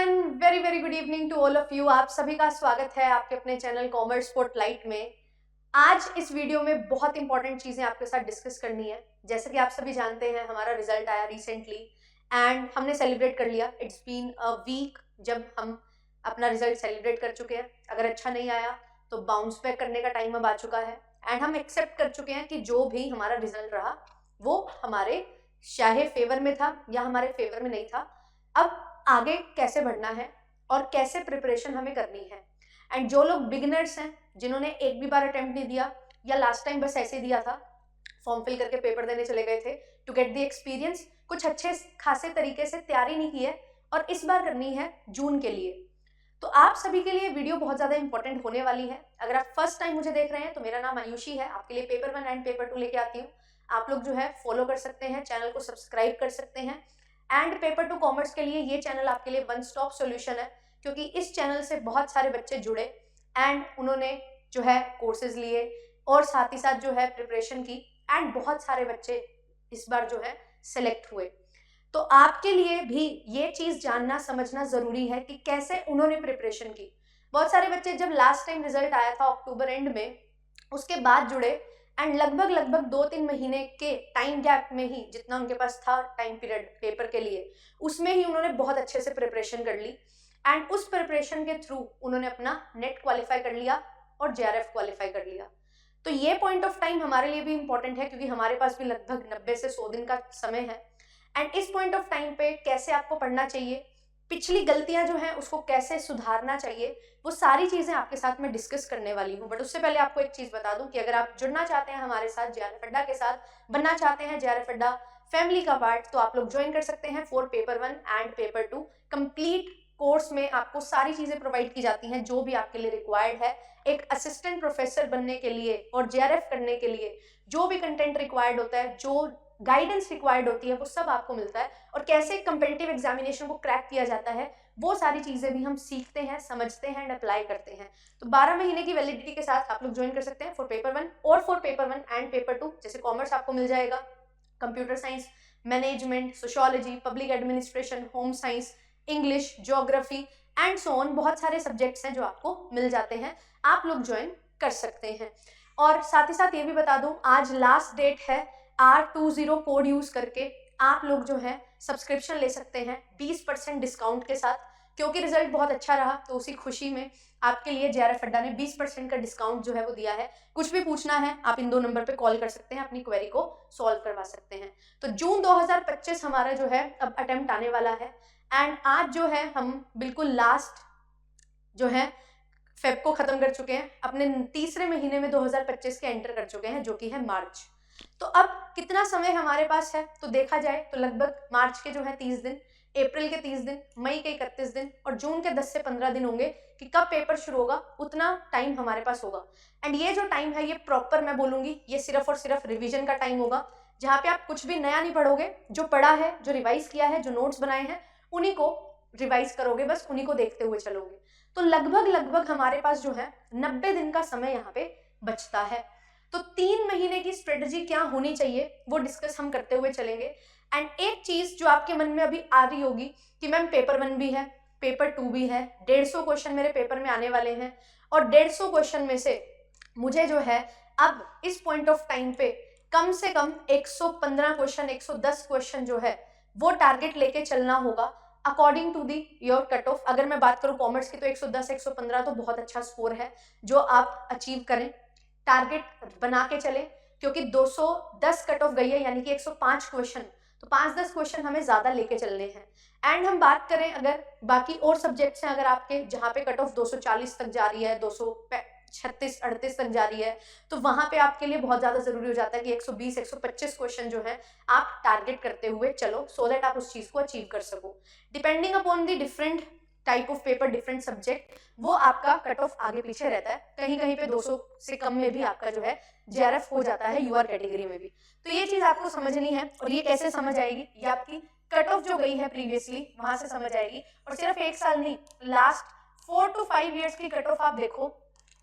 Everyone, very very good evening to all of you. आप सभी का स्वागत है आपके अपने चैनल कॉमर्स स्पॉटलाइट में। आज इस वीडियो में बहुत इंपॉर्टेंट चीजें आपके साथ डिस्कस करनी है। जैसे कि आप सभी जानते हैं, हमारा रिजल्ट आया रिसेंटली एंड हमने सेलिब्रेट कर लिया। इट्स बीन अ वीक जब हम अपना रिजल्ट सेलिब्रेट कर चुके हैं। अगर अच्छा नहीं आया तो बाउंस बैक करने का टाइम अब आ चुका है एंड हम एक्सेप्ट कर चुके हैं कि जो भी हमारा रिजल्ट रहा वो हमारे चाहे फेवर में था या हमारे फेवर में नहीं था। अब आगे कैसे बढ़ना है और कैसे प्रिपरेशन हमें करनी है। एंड जो लोग बिगिनर्स हैं, जिन्होंने एक भी बार अटेम्प्ट नहीं दिया या लास्ट टाइम बस ऐसे दिया था, फॉर्म फिल करके पेपर देने चले गए थे टू गेट द एक्सपीरियंस, कुछ अच्छे खासे तरीके से तैयारी नहीं की है और इस बार करनी है जून के लिए, तो आप सभी के लिए वीडियो बहुत ज्यादा इंपॉर्टेंट होने वाली है। अगर आप फर्स्ट टाइम मुझे देख रहे हैं तो मेरा नाम आयुषी है, आपके लिए पेपर 1 एंड पेपर 2 लेके आती हूँ। आप लोग जो है फॉलो कर सकते हैं, चैनल को सब्सक्राइब कर सकते हैं। एंड पेपर 2 कॉमर्स के लिए ये चैनल आपके लिए वन स्टॉप सॉल्यूशन है, क्योंकि इस चैनल से बहुत सारे बच्चे जुड़े एंड उन्होंने जो है कोर्सेज लिए और साथ ही साथ जो है प्रिपरेशन की एंड बहुत सारे बच्चे इस बार जो है सिलेक्ट हुए। तो आपके लिए भी ये चीज जानना समझना जरूरी है कि कैसे उन्होंने प्रिपरेशन की। बहुत सारे बच्चे जब लास्ट टाइम रिजल्ट आया था अक्टूबर एंड में, उसके बाद जुड़े एंड लगभग 2-3 महीने के टाइम गैप में ही जितना उनके पास था टाइम पीरियड पेपर के लिए, उसमें ही उन्होंने बहुत अच्छे से प्रिपरेशन कर ली एंड उस प्रिपरेशन के थ्रू उन्होंने अपना नेट क्वालिफाई कर लिया और जेआरएफ क्वालिफाई कर लिया। तो ये पॉइंट ऑफ टाइम हमारे लिए भी इंपॉर्टेंट है, क्योंकि हमारे पास भी लगभग 90 से 100 दिन का समय है। एंड इस पॉइंट ऑफ टाइम पे कैसे आपको पढ़ना चाहिए, पिछली गलतियां जो हैं उसको कैसे सुधारना चाहिए, वो सारी चीजें आपके साथ मैं डिस्कस करने वाली हूँ। बट उससे पहले आपको एक चीज बता दूं कि अगर आप जुड़ना चाहते हैं हमारे साथ जेआरएफ अड्डा के साथ, बनना चाहते हैं जेआरएफ अड्डा फैमिली का पार्ट, तो आप लोग ज्वाइन कर सकते हैं for paper 1 and paper 2। Complete course में आपको सारी चीजें प्रोवाइड की जाती हैं जो भी आपके लिए रिक्वायर्ड है। एक असिस्टेंट प्रोफेसर बनने के लिए और जेआरएफ करने के लिए जो भी कंटेंट रिक्वायर्ड होता है, जो गाइडेंस रिक्वायर्ड होती है, वो सब आपको मिलता है। और कैसे कंपेटिटिव एग्जामिनेशन को क्रैक किया जाता है, वो सारी चीजें भी हम सीखते हैं, समझते हैं एंड अप्लाई करते हैं। तो 12 महीने की वैलिडिटी के साथ आप लोग ज्वाइन कर सकते हैं फॉर पेपर 1 और फॉर पेपर 1 एंड पेपर 2। जैसे कॉमर्स आपको मिल जाएगा computer science, management, sociology, public administration, home science, English, geography and so on, बहुत सारे सब्जेक्ट्स हैं जो आपको मिल जाते हैं, आप लोग ज्वाइन कर सकते हैं। और साथ ही साथ ये भी बता दूं, आज लास्ट डेट है। R20 कोड यूज करके आप लोग जो है सब्सक्रिप्शन ले सकते हैं 20% डिस्काउंट के साथ, क्योंकि रिजल्ट बहुत अच्छा रहा तो उसी खुशी में आपके लिए जेआरएफ अड्डा ने 20% का डिस्काउंट जो है वो दिया है। कुछ भी पूछना है आप इन 2 नंबर पे कॉल कर सकते हैं, अपनी क्वेरी को सॉल्व करवा सकते हैं। तो जून 2025 हमारा जो है अब अटेम्प्ट आने वाला है एंड आज जो है हम बिल्कुल लास्ट जो है फेब को खत्म कर चुके हैं, अपने तीसरे महीने में 2025 के एंटर कर चुके हैं, जो कि है मार्च। तो अब कितना समय हमारे पास है तो देखा जाए तो लगभग मार्च के जो है 30 दिन, अप्रैल के 30 दिन, मई के 31 दिन और जून के 10 से 15 दिन होंगे कि कब पेपर शुरू होगा, उतना टाइम हमारे पास होगा। एंड ये जो टाइम है ये प्रॉपर मैं बोलूंगी ये सिर्फ और सिर्फ रिविजन का टाइम होगा, जहाँ पे आप कुछ भी नया नहीं पढ़ोगे। जो पढ़ा है, जो रिवाइज किया है, जो नोट्स बनाए हैं, उन्हीं को रिवाइज करोगे, बस उन्हीं को देखते हुए चलोगे। तो लगभग हमारे पास जो है 90 दिन का समय यहाँ पे बचता है। तो 3 महीने की स्ट्रेटजी क्या होनी चाहिए वो डिस्कस हम करते हुए चलेंगे। एंड एक चीज जो आपके मन में अभी आ रही होगी कि मैम पेपर 1 भी है, पेपर 2 भी है, 150 क्वेश्चन मेरे पेपर में आने वाले हैं और 150 क्वेश्चन में से मुझे जो है अब इस पॉइंट ऑफ टाइम पे कम से कम 115 क्वेश्चन, 110 क्वेश्चन जो है वो टारगेट लेके चलना होगा according to the your cut off. अगर मैं बात करूं कॉमर्स की तो 110 115 तो बहुत अच्छा स्कोर है जो आप अचीव करें, टारगेट बना के चले, क्योंकि 210 कट ऑफ गई है यानी कि 105 क्वेश्चन, तो 5-10 क्वेश्चन हमें ज्यादा लेके चलने हैं। एंड हम बात करें अगर बाकी और सब्जेक्ट्स हैं, अगर आपके जहाँ पे कट ऑफ 240 तक जा रही है, 236-38 तक जा रही है, तो वहां पे आपके लिए बहुत ज्यादा जरूरी हो जाता है कि 120-125 क्वेश्चन जो है आप टारगेट करते हुए चलो, सो दैट आप उस चीज को अचीव कर सको। Depending upon the different type of paper, different subject, वो आपका कट ऑफ आगे पीछे रहता है। कहीं कहीं पे 200 से कम में भी आपका जो है जेआरएफ हो जाता है, यूआर कैटेगरी में भी। तो ये चीज आपको समझनी है, और ये कैसे समझ आएगी, ये आपकी कट ऑफ जो गई है प्रीवियसली वहां से समझ आएगी। और सिर्फ 1 साल नहीं, लास्ट 4 to 5 ईयर्स की कट ऑफ आप देखो,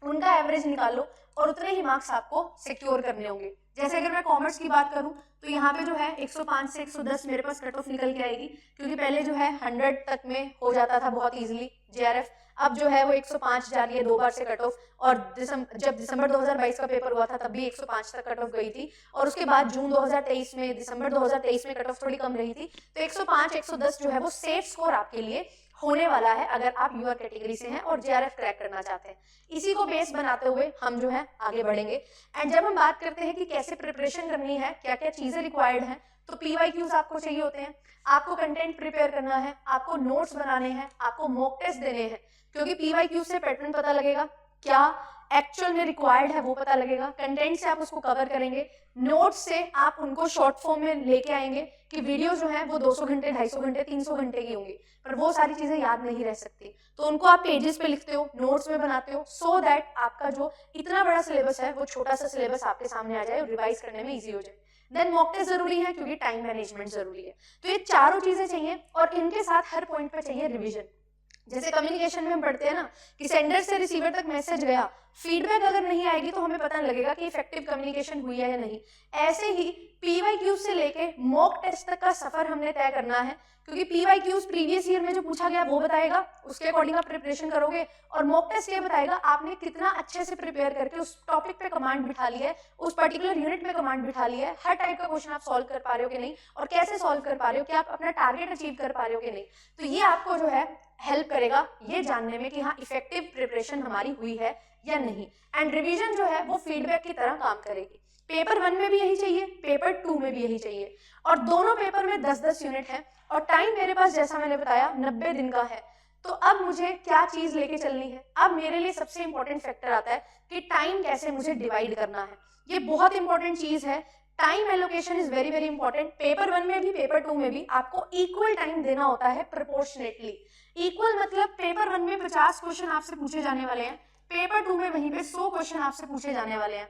उनका एवरेज निकालो और उतने ही मार्क्स आपको सिक्योर करने होंगे। जैसे अगर मैं कॉमर्स की बात करूं तो यहाँ पे जो है 105 से 110 मेरे पास कट ऑफ निकल के आएगी, क्योंकि पहले जो है 100 तक में हो जाता था बहुत इजीली जेआरएफ, अब जो है वो 105 जा रही है 2 बार से कट ऑफ। और जब दिसंबर 2022 का पेपर हुआ था तब भी 105 तक कट ऑफ गई थी, और उसके बाद जून 2023 में, दिसंबर 2023 में कट ऑफ थोड़ी कम रही थी। तो 105 110 जो है वो सेफ स्कोर आपके लिए होने वाला है अगर आप यूआर कैटेगरी से हैं और जेआरएफ क्रैक करना चाहते हैं। इसी को बेस बनाते हुए हम जो है आगे बढ़ेंगे। एंड जब हम बात करते हैं कि कैसे प्रिपरेशन करनी है, क्या क्या चीजें रिक्वायर्ड हैं, तो पीवाईक्यूज आपको चाहिए होते हैं, आपको कंटेंट प्रिपेयर करना है, आपको नोट्स बनाने हैं, आपको मॉक टेस्ट देने हैं, क्योंकि पीवाईक्यू से पैटर्न पता लगेगा, क्या एक्चुअल में रिक्वायर्ड है वो पता लगेगा, कंटेंट से आप उसको कवर करेंगे, नोट्स से आप उनको शॉर्ट फॉर्म में लेके आएंगे कि वीडियो जो है वो 200 घंटे 250 घंटे 300 घंटे की होंगी, पर वो सारी चीजें याद नहीं रह सकती, तो उनको आप पेजेस पे लिखते हो, नोट्स में बनाते हो, सो दैट आपका जो इतना बड़ा सिलेबस है वो छोटा सा सिलेबस आपके सामने आ जाए और रिवाइज करने में ईजी हो जाए। देन मॉक टेस्ट जरूरी है क्योंकि टाइम मैनेजमेंट जरूरी है। तो ये चारों चीजें चाहिए और इनके साथ हर पॉइंट पे चाहिए रिविजन। जैसे कम्युनिकेशन में हम पढ़ते हैं ना कि सेंडर से रिसीवर तक मैसेज गया, फीडबैक अगर नहीं आएगी तो हमें पता लगेगा कि इफेक्टिव कम्युनिकेशन हुई है या नहीं। ऐसे ही पीवाईक्यूज से लेके मॉक टेस्ट तक का सफर हमने तय करना है, क्योंकि पीवाईक्यूज प्रीवियस ईयर में जो पूछा गया वो बताएगा, उसके अकॉर्डिंग आप प्रिपरेशन करोगे, और मॉक टेस्ट ये बताएगा आपने कितना अच्छे से प्रिपेयर करके उस टॉपिक पे कमांड बिठा लिया है, उस पर्टिकुलर यूनिट में कमांड बिठा लिया है, हर टाइप का क्वेश्चन आप सॉल्व कर पा रहे हो कि नहीं, और कैसे सॉल्व कर पा रहे हो, कि आप अपना टारगेट अचीव कर पा रहे हो कि नहीं। तो ये आपको जो है हेल्प करेगा ये जानने में कि हाँ इफेक्टिव प्रिपरेशन हमारी हुई है या नहीं। एंड रिवीजन जो है वो फीडबैक की तरह काम करेगी। पेपर 1 में भी यही चाहिए, पेपर 2 में भी यही चाहिए, और दोनों पेपर में 10-10 यूनिट है, और टाइम मेरे पास जैसा मैंने बताया 90 दिन का है। तो अब मुझे क्या चीज लेके चलनी है, अब मेरे लिए सबसे इंपॉर्टेंट फैक्टर आता है कि टाइम कैसे मुझे डिवाइड करना है। ये बहुत इंपॉर्टेंट चीज है, time allocation is very very important. Paper 1 में भी पेपर 2 में भी आपको इक्वल टाइम देना होता है, प्रोपोर्शनेटली। इक्वल मतलब पेपर 1 में 50 क्वेश्चन आपसे पूछे जाने वाले हैं, पेपर 2 में वहीं पे 100 क्वेश्चन आपसे पूछे जाने वाले हैं।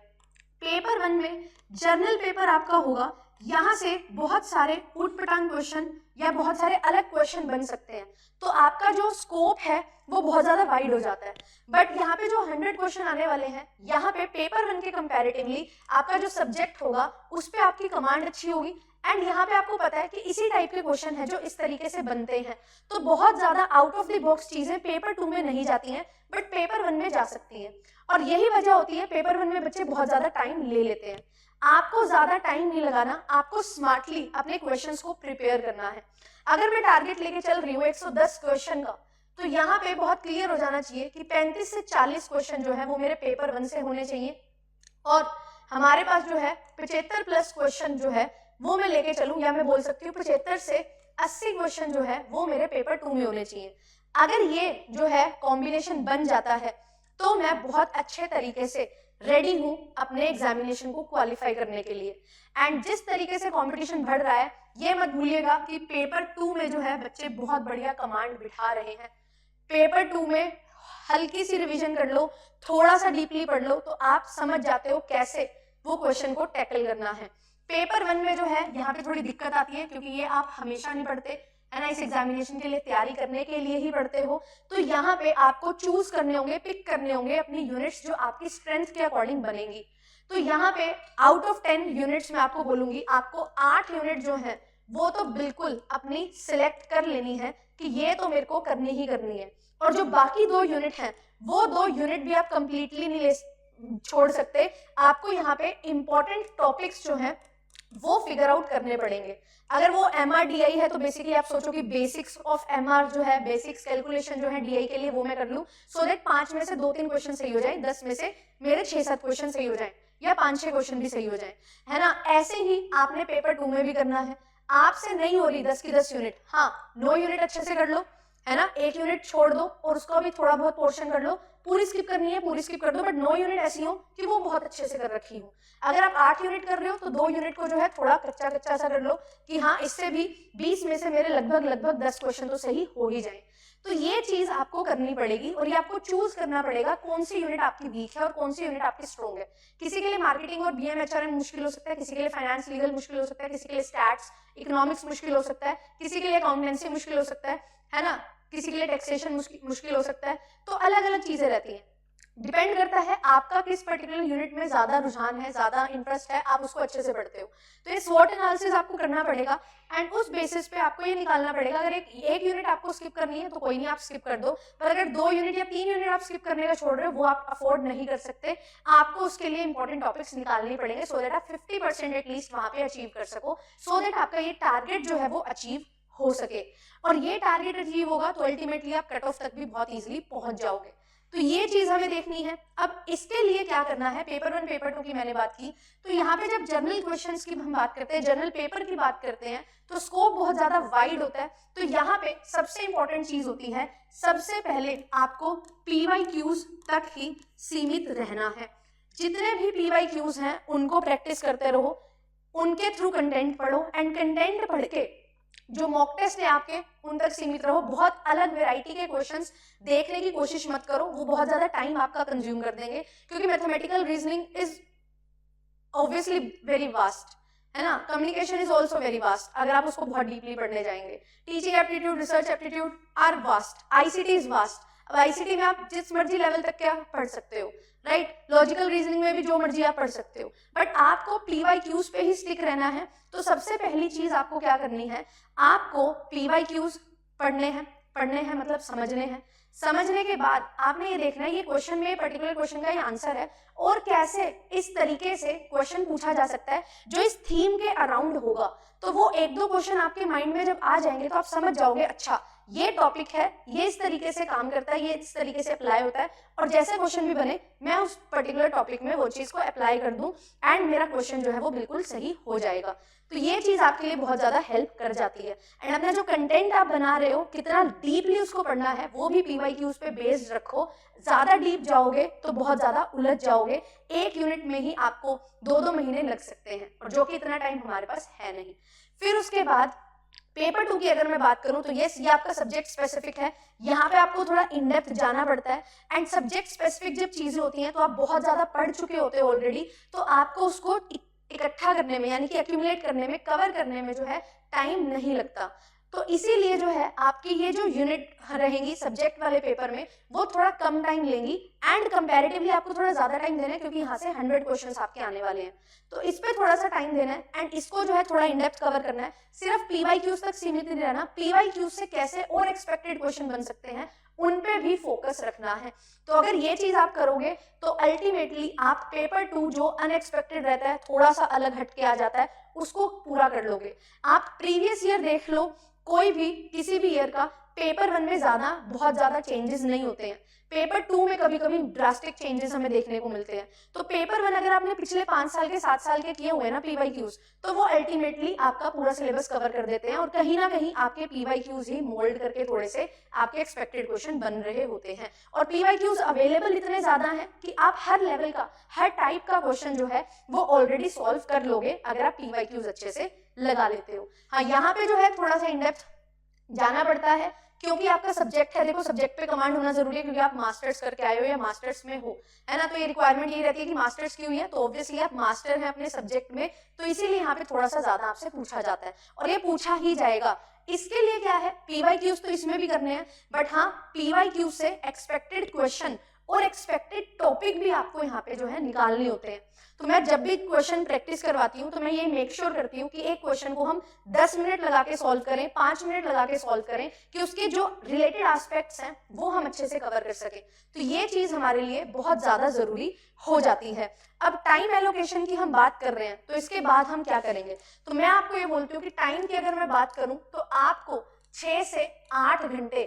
पेपर 1 में जर्नल पेपर आपका होगा, यहाँ से बहुत सारे उटपटांग क्वेश्चन या बहुत सारे अलग क्वेश्चन बन सकते हैं, तो आपका जो स्कोप है वो बहुत ज्यादा वाइड हो जाता है। बट यहाँ पे जो 100 क्वेश्चन आने वाले हैं, यहाँ पे पेपर 1 के कंपैरेटिवली आपका जो सब्जेक्ट होगा उस पे आपकी कमांड अच्छी होगी, एंड यहाँ पे आपको पता है कि इसी टाइप के क्वेश्चन है जो इस तरीके से बनते हैं, तो बहुत ज्यादा आउट ऑफ द बॉक्स चीजें पेपर 2 में नहीं जाती हैं बट पेपर 1 में जा सकती हैं। और यही वजह होती है पेपर 1 में बच्चे बहुत ज्यादा टाइम ले लेते हैं। आपको ज्यादा टाइम नहीं लगाना, आपको स्मार्टली अपने क्वेश्चंस को प्रिपेयर करना है। अगर मैं टारगेट लेके चल रही हूँ 110 क्वेश्चन का, तो यहाँ पे बहुत क्लियर हो जाना चाहिए कि 35 से 40 क्वेश्चन जो है वो मेरे पेपर 1 से होने चाहिए, और हमारे पास जो है 75 प्लस क्वेश्चन जो है वो मैं लेके चलूं, या मैं बोल सकती हूँ 75 से 80 क्वेश्चन जो है वो मेरे पेपर 2 में होने चाहिए। अगर ये जो है कॉम्बिनेशन बन जाता है तो मैं बहुत अच्छे तरीके से रेडी हूं अपने एग्जामिनेशन को क्वालिफाई करने के लिए। एंड जिस तरीके से कंपटीशन बढ़ रहा है, ये मत भूलिएगा कि पेपर 2 में जो है बच्चे बहुत बढ़िया कमांड बिठा रहे हैं। पेपर 2 में हल्की सी रिवीजन कर लो, थोड़ा सा डीपली पढ़ लो, तो आप समझ जाते हो कैसे वो क्वेश्चन को टैकल करना है। पेपर 1 में जो है यहाँ पे थोड़ी दिक्कत आती है, क्योंकि ये आप हमेशा नहीं पढ़ते है ना, इस एग्जामिनेशन के लिए तैयारी करने के लिए ही पढ़ते हो, तो यहाँ पे आपको चूज करने होंगे, पिक करने होंगे अपनी यूनिट्स जो आपकी स्ट्रेंथ के अकॉर्डिंग बनेंगी। तो यहाँ पे आउट ऑफ 10 यूनिट्स में आपको बोलूंगी, आपको 8 यूनिट जो है वो तो बिल्कुल अपनी सिलेक्ट कर लेनी है कि ये तो मेरे को करनी ही करनी है, और जो बाकी 2 यूनिट हैं वो 2 यूनिट भी आप कंप्लीटली नहीं ले छोड़ सकते। आपको यहाँ पे इंपॉर्टेंट टॉपिक्स जो हैं वो फिगर आउट करने पड़ेंगे। अगर वो MRDI है तो बेसिकली आप सोचो कि बेसिक्स ऑफ MR जो है, बेसिक्स कैलकुलेशन जो है DI के लिए, वो मैं कर लूं, सो दैट 5 में से 2-3 क्वेश्चन सही हो जाए, 10 में से मेरे 6-7 क्वेश्चन सही हो जाए, या 5-6 क्वेश्चन भी सही हो जाए, है ना। ऐसे ही आपने पेपर 2 में भी करना है। आपसे नहीं हो रही 10 की 10 यूनिट, हाँ 9 यूनिट अच्छे से कर लो, है ना, 1 यूनिट छोड़ दो और उसका भी थोड़ा बहुत पोर्शन कर लो। पूरी स्किप करनी है पूरी स्किप कर दो, बट 9 यूनिट ऐसी हो कि वो बहुत अच्छे से कर रखी हो। अगर आप 8 यूनिट कर रहे हो तो 2 यूनिट को जो है थोड़ा कच्चा कच्चा सा कर लो कि हाँ इससे भी 20 में से मेरे लगभग 10 क्वेश्चन तो सही हो ही जाए। तो ये चीज आपको करनी पड़ेगी, और ये आपको चूज करना पड़ेगा कौन सी यूनिट आपकी वीक है और कौन सी यूनिट आपकी स्ट्रॉन्ग है। किसी के लिए मार्केटिंग और BM HRM मुश्किल हो सकता है, किसी के लिए फाइनेंस लीगल मुश्किल हो सकता है, किसी के लिए स्टैट्स इकोनॉमिक्स मुश्किल हो सकता है, किसी के लिए अकाउंटेंसी मुश्किल हो सकता है ना, किसी के लिए टैक्सेशन मुश्किल हो सकता है। तो अलग अलग चीजें रहती हैं। डिपेंड करता है आपका किस पर्टिकुलर यूनिट में ज्यादा रुझान है, ज्यादा इंटरेस्ट है, आप उसको अच्छे से पढ़ते हो। तो ये स्वॉट एनालिसिस आपको करना पड़ेगा एंड उस बेसिस पे आपको ये निकालना पड़ेगा, अगर एक यूनिट आपको स्किप करनी है तो कोई नहीं, आप स्किप कर दो, पर अगर 2 यूनिट या 3 यूनिट आप स्किप करने का छोड़ रहे हो वो आप अफोर्ड नहीं कर सकते, आपको उसके लिए इंपॉर्टेंट टॉपिक्स निकालने पड़ेंगे सो दैट आप 50% एटलीस्ट वहां पे अचीव कर सको, सो दैट आपका ये टारगेट जो है वो अचीव हो सके। और ये टारगेट अचीव होगा तो अल्टीमेटली आप कट ऑफ तक भी बहुत इजीली पहुंच जाओगे। तो ये चीज हमें देखनी है। अब इसके लिए क्या करना है, पेपर 1 पेपर 2 की मैंने बात की, तो यहाँ पे जब जनरल क्वेश्चंस की हम बात करते हैं, जनरल पेपर की बात करते हैं, तो स्कोप बहुत ज्यादा वाइड होता है। तो यहाँ पे सबसे इंपॉर्टेंट चीज होती है, सबसे पहले आपको PYQs तक ही सीमित रहना है। जितने भी PYQs हैं उनको प्रैक्टिस करते रहो, उनके थ्रू कंटेंट पढ़ो एंड कंटेंट पढ़ के जो मॉक टेस्ट है आपके उन तक सीमित रहो। बहुत अलग वैरायटी के क्वेश्चंस देखने की कोशिश मत करो, वो बहुत ज्यादा टाइम आपका कंज्यूम कर देंगे, क्योंकि mathematical reasoning is obviously very vast, है ना। Communication is also very vast अगर आप उसको बहुत डीपली पढ़ने जाएंगे। Teaching aptitude, research aptitude are vast, ICT is vast. अब ICT में आप जिस मर्जी लेवल तक क्या पढ़ सकते हो, राइट। लॉजिकल रीजनिंग में भी जो मर्जी आप पढ़ सकते हो, बट आपको PYQs पे ही स्टिक रहना है। तो सबसे पहली चीज आपको क्या करनी है, आपको PYQs पढ़ने हैं मतलब समझने हैं। समझने के बाद आपने ये देखना है ये क्वेश्चन में, पर्टिकुलर क्वेश्चन का ये आंसर है और कैसे इस तरीके से क्वेश्चन पूछा जा सकता है जो इस थीम के अराउंड होगा। तो वो 1-2 क्वेश्चन आपके माइंड में जब आ जाएंगे तो आप समझ जाओगे, अच्छा ये टॉपिक है, ये इस तरीके से काम करता है, ये इस तरीके से अप्लाई होता है, और जैसे क्वेश्चन भी बने मैं उस पर्टिकुलर टॉपिक में वो चीज को अप्लाई कर दूं एंड मेरा क्वेश्चन जो है वो बिल्कुल सही हो जाएगा। तो ये चीज आपके लिए बहुत ज्यादा हेल्प कर जाती है। एंड अपना जो कंटेंट आप बना रहे हो कितना डीपली उसको पढ़ना है वो भी PYQs पे बेस्ड रखो। ज्यादा डीप जाओगे तो बहुत ज्यादा उलझ जाओगे, एक यूनिट में ही आपको 2-2 महीने लग सकते हैं, और जो कि इतना टाइम हमारे पास है नहीं। फिर उसके बाद पेपर 2 की अगर मैं बात करूं तो यस, ये आपका सब्जेक्ट स्पेसिफिक है, यहाँ पे आपको थोड़ा इन डेप्थ जाना पड़ता है। एंड सब्जेक्ट स्पेसिफिक जब चीजें होती हैं तो आप बहुत ज्यादा पढ़ चुके होते हो ऑलरेडी, तो आपको उसको इकट्ठा करने में यानी कि एक्यूमुलेट करने में, कवर करने में जो है टाइम नहीं लगता। तो इसीलिए जो है आपकी ये जो यूनिट रहेंगी सब्जेक्ट वाले पेपर में वो थोड़ा कम टाइम लेंगी एंड कंपैरेटिवली आपको थोड़ा ज्यादा टाइम देना है, क्योंकि यहाँ से 100 क्वेश्चंस आपके आने वाले हैं। तो इस पे थोड़ा सा टाइम देना है एंड इसको जो है थोड़ा इन डेप्थ कवर करना है। सिर्फ PYQs तक सीमित नहीं रहना, PYQs से कैसे और एक्सपेक्टेड क्वेश्चन बन सकते हैं उन पे भी फोकस रखना है। तो अगर ये चीज आप करोगे तो अल्टीमेटली आप पेपर 2 जो अनएक्सपेक्टेड रहता है, थोड़ा सा अलग हटके आ जाता है, उसको पूरा कर लोगे। आप प्रीवियस ईयर देख लो, कोई भी किसी भी ईयर का पेपर 1 में बहुत ज्यादा चेंजेस नहीं होते हैं, पेपर 2 में कभी कभी ड्रास्टिक चेंजेस हमें देखने को मिलते हैं। तो पेपर 1 अगर आपने पिछले 5 साल के 7 साल के किए हुए ना PYQs, तो वो अल्टीमेटली आपका पूरा सिलेबस कवर कर देते हैं और कहीं ना कहीं आपके PYQs ही मोल्ड करके थोड़े से आपके एक्सपेक्टेड क्वेश्चन बन रहे होते हैं। और PYQs अवेलेबल इतने ज्यादा हैं कि आप हर लेवल का, हर टाइप का क्वेश्चन जो है वो ऑलरेडी सॉल्व कर लोगे अगर आप PYQs अच्छे से लगा लेते हो। हाँ, यहाँ पे जो है थोड़ा सा इन डेप्थ जाना पड़ता है क्योंकि आपका सब्जेक्ट है। देखो, सब्जेक्ट पे कमांड होना जरूरी है क्योंकि आप मास्टर्स करके आए हो या मास्टर्स में हो, है ना। तो ये रिक्वायरमेंट यही रहती है कि मास्टर्स की हुई है तो ऑब्वियसली आप मास्टर हैं अपने सब्जेक्ट में, तो इसीलिए यहाँ पे थोड़ा सा ज्यादा आपसे पूछा जाता है और ये पूछा ही जाएगा। इसके लिए क्या है, PYQs तो इसमें भी करने हैं, बट हाँ PYQ से एक्सपेक्टेड क्वेश्चन और एक्सपेक्टेड टॉपिक भी आपको यहाँ पे जो है निकालने होते हैं। तो मैं जब भी क्वेश्चन प्रैक्टिस करवाती हूँ तो मैं ये मेक श्योर करती हूँ कि एक क्वेश्चन को हम 10 मिनट लगा के सॉल्व करें, 5 मिनट लगा के सॉल्व करें, कि उसके जो रिलेटेड एस्पेक्ट्स हैं वो हम अच्छे से कवर कर सकें। तो ये चीज हमारे लिए बहुत ज्यादा जरूरी हो जाती है। अब टाइम एलोकेशन की हम बात कर रहे हैं तो इसके बाद हम क्या करेंगे, तो मैं आपको ये बोलती हूँ कि टाइम की अगर मैं बात करूँ तो आपको 6 से 8 घंटे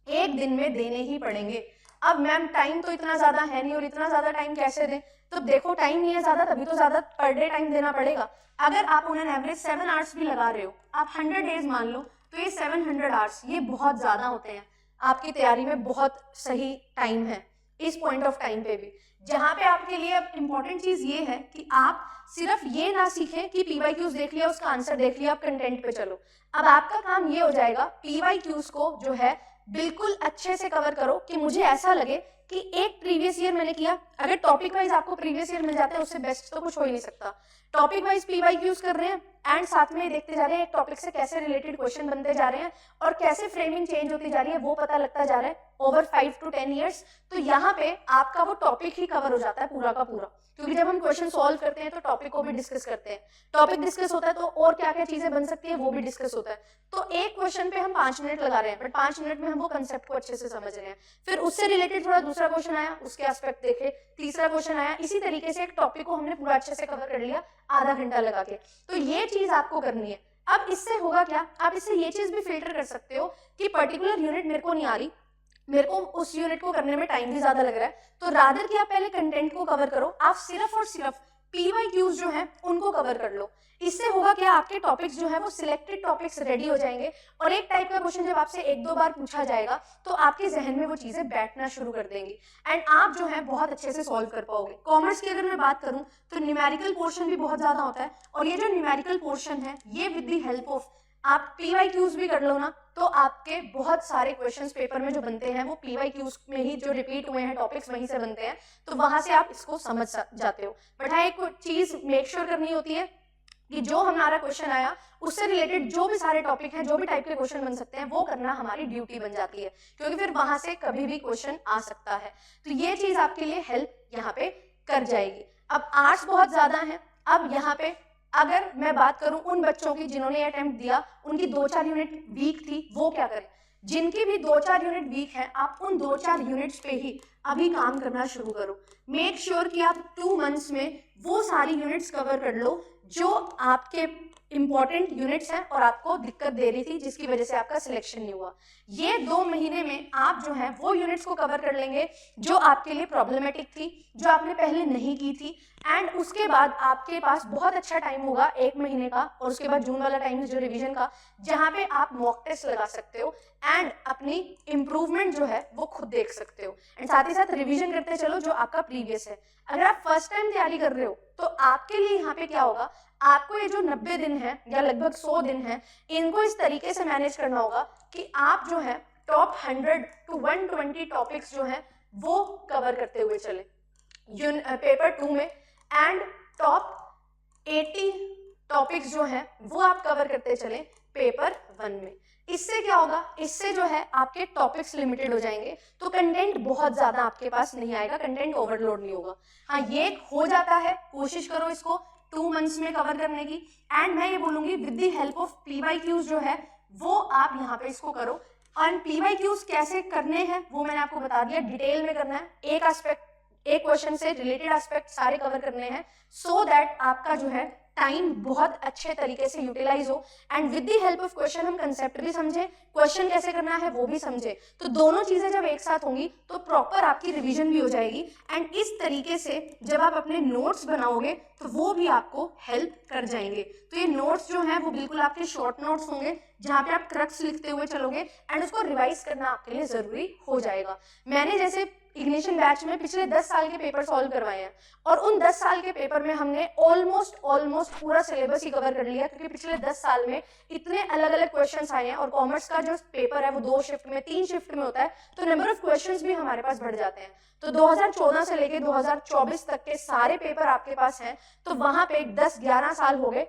एक दिन में देने ही पड़ेंगे। अब मैम टाइम तो इतना ज्यादा है नहीं और इतना ज्यादा टाइम कैसे दें, तो देखो टाइम नहीं है ज्यादा तभी तो ज्यादा पर डे टाइम देना पड़ेगा। अगर आप ऑन एन एवरेज 7 आवर्स भी लगा रहे हो, आप 100 डेज मान लो, तो ये 700 आवर्स ये बहुत ज्यादा होते हैं आपकी तैयारी में, बहुत सही टाइम है इस पॉइंट ऑफ टाइम पे भी। जहां पे आपके लिए अब इंपॉर्टेंट चीज ये है कि आप सिर्फ ये ना सीखें कि PYQs देख लिया उसका आंसर देख लिया आप कंटेंट पे चलो। अब आपका काम ये हो जाएगा PYQs को जो है बिल्कुल अच्छे से कवर करो कि मुझे ऐसा लगे कि एक प्रीवियस ईयर मैंने किया। अगर टॉपिक वाइज आपको प्रीवियस ईयर मिल जाता है उससे बेस्ट तो कुछ हो ही नहीं सकता। टॉपिक वाइज PYQs कर रहे हैं एंड साथ में देखते जा रहे हैं एक टॉपिक से कैसे रिलेटेड क्वेश्चन बनते जा रहे हैं और कैसे फ्रेमिंग चेंज होती जा रही है वो पता लगता जा रहा है, ओवर 5 to 10 ईयर्स, तो यहाँ पे आपका वो टॉपिक ही कवर हो जाता है पूरा का पूरा, क्योंकि जब हम क्वेश्चन सॉल्व करते हैं तो टॉपिक को भी डिस्कस करते हैं, टॉपिक डिस्कस होता है तो और क्या क्या चीजें बन सकती है वो भी डिस्कस होता है। तो एक क्वेश्चन पे हम 5 मिनट लगा रहे हैं, बट 5 मिनट में हम वो कंसेप्ट को अच्छे से समझ रहे हैं, फिर उससे रिलेटेड थोड़ा दूसरा क्वेश्चन आया, उसके एस्पेक्ट देखे, तीसरा क्वेश्चन आया, इसी तरीके से एक टॉपिक को हमने पूरा अच्छे से कवर कर लिया आधा घंटा लगा के। तो ये चीज आपको करनी है। अब इससे होगा क्या, आप इससे ये चीज भी फिल्टर कर सकते हो कि पर्टिकुलर यूनिट मेरे को नहीं आ रही, मेरे को उस यूनिट को करने में टाइम भी ज्यादा लग रहा है, तो रादर कि आप पहले कंटेंट को कवर करो, आप सिर्फ और सिर्फ PYQs जो है उनको कवर कर लो। इससे होगा क्या, आपके टॉपिक्स जो है वो सिलेक्टेड टॉपिक्स रेडी हो जाएंगे, और एक टाइप का क्वेश्चन जब आपसे 1-2 बार पूछा जाएगा तो आपके जहन में वो चीजें बैठना शुरू कर देंगी एंड आप जो है बहुत अच्छे से सॉल्व कर पाओगे। कॉमर्स की अगर मैं बात करूं तो न्यूमेरिकल पोर्शन भी बहुत ज्यादा होता है, और ये जो न्यूमेरिकल पोर्शन है ये विद द हेल्प ऑफ आप PYQs भी कर लो ना, तो आपके बहुत सारे क्वेश्चंस पेपर में जो बनते हैं वो PYQs में ही जो रिपीट हुए हैं टॉपिक्स वहीं से बनते हैं, तो वहां से आप इसको समझ जाते हो। बट हाँ, एक चीज मेक श्योर करनी होती है कि जो हमारा क्वेश्चन आया उससे रिलेटेड जो भी सारे टॉपिक हैं, जो भी टाइप के क्वेश्चन बन सकते हैं, वो करना हमारी ड्यूटी बन जाती है, क्योंकि फिर वहां से कभी भी क्वेश्चन आ सकता है। तो ये चीज आपके लिए हेल्प यहाँ पे कर जाएगी। अब आर्ट्स बहुत ज्यादा है, अब यहाँ पे अगर मैं बात करूं उन बच्चों की जिन्होंने अटेम्प्ट दिया, उनकी 2-4 यूनिट वीक थी, वो क्या करें। जिनकी भी 2-4 यूनिट वीक है, आप उन 2-4 यूनिट्स पे ही अभी काम करना शुरू करो। मेक श्योर कि आप 2 मंथ्स में वो सारी यूनिट्स कवर कर लो जो आपके इंपॉर्टेंट यूनिट्स हैं और आपको दिक्कत दे रही थी, जिसकी वजह से आपका सिलेक्शन नहीं हुआ। ये 2 महीने में आप जो है वो यूनिट्स को कवर कर लेंगे जो आपके लिए प्रॉब्लमेटिक थी, जो आपने पहले नहीं की थी, एंड उसके बाद आपके पास बहुत अच्छा टाइम होगा 1 महीने का, और उसके बाद जून वाला टाइम है जो रिवीजन का, जहां पे आप मॉक टेस्ट लगा सकते हो एंड अपनी इंप्रूवमेंट जो है वो खुद देख सकते हो, एंड साथ ही साथ रिवीजन करते चलो जो आपका प्रीवियस है। अगर आप फर्स्ट टाइम तैयारी कर रहे हो तो आपके लिए यहाँ पे क्या होगा, आपको ये जो 90 दिन है या लगभग 100 दिन है, इनको इस तरीके से मैनेज करना होगा कि आप जो है टॉप 100 to 120 टॉपिक्स जो है वो कवर करते हुए चले पेपर 2 में, एंड टॉप 80 टॉपिक्स जो है वो आप कवर करते चले पेपर 1 में। इससे क्या होगा, इससे जो है आपके टॉपिक्स लिमिटेड हो जाएंगे, तो कंटेंट बहुत ज्यादा आपके पास नहीं आएगा, कंटेंट ओवरलोड नहीं होगा। हाँ, ये हो जाता है, कोशिश करो इसको 2 मंथ्स में कवर करने की, एंड मैं ये बोलूंगी with the help of PYQs जो है वो आप यहाँ पे इसको करो। और PYQs कैसे करने हैं वो मैंने आपको बता दिया, डिटेल में करना है, एक एस्पेक्ट, एक क्वेश्चन से रिलेटेड एस्पेक्ट सारे कवर करने हैं, सो दैट आपका जो है टाइम बहुत अच्छे तरीके से यूटिलाइज हो, and with the help of question हम कंसेप्ट भी समझे, क्वेश्चन कैसे करना है वो भी समझे। तो दोनों चीजें जब एक साथ होंगी तो प्रॉपर आपकी रिवीजन भी हो जाएगी, एंड इस तरीके से जब आप अपने नोट्स बनाओगे तो वो भी आपको हेल्प कर जाएंगे। तो ये नोट्स जो हैं वो बिल्कुल आपके शॉर्ट नोट्स होंगे, जहाँ पे आप क्रक्स लिखते हुए चलोगे, एंड उसको रिवाइज करना आपके लिए जरूरी हो जाएगा। मैंने जैसे इग्निशन बैच में पिछले 10 साल के पेपर सॉल्व करवाए हैं, और उन 10 साल के पेपर में हमने ऑलमोस्ट पूरा सिलेबस ही कवर कर लिया, क्योंकि पिछले 10 साल में इतने अलग अलग क्वेश्चंस आए हैं, और कॉमर्स का जो पेपर है वो 2 शिफ्ट में 3 शिफ्ट में होता है, तो नंबर ऑफ क्वेश्चंस भी हमारे पास बढ़ जाते हैं। तो 2014 से लेके 2024 तक के सारे पेपर आपके पास हैं, तो वहां पे 10-11 साल हो गए,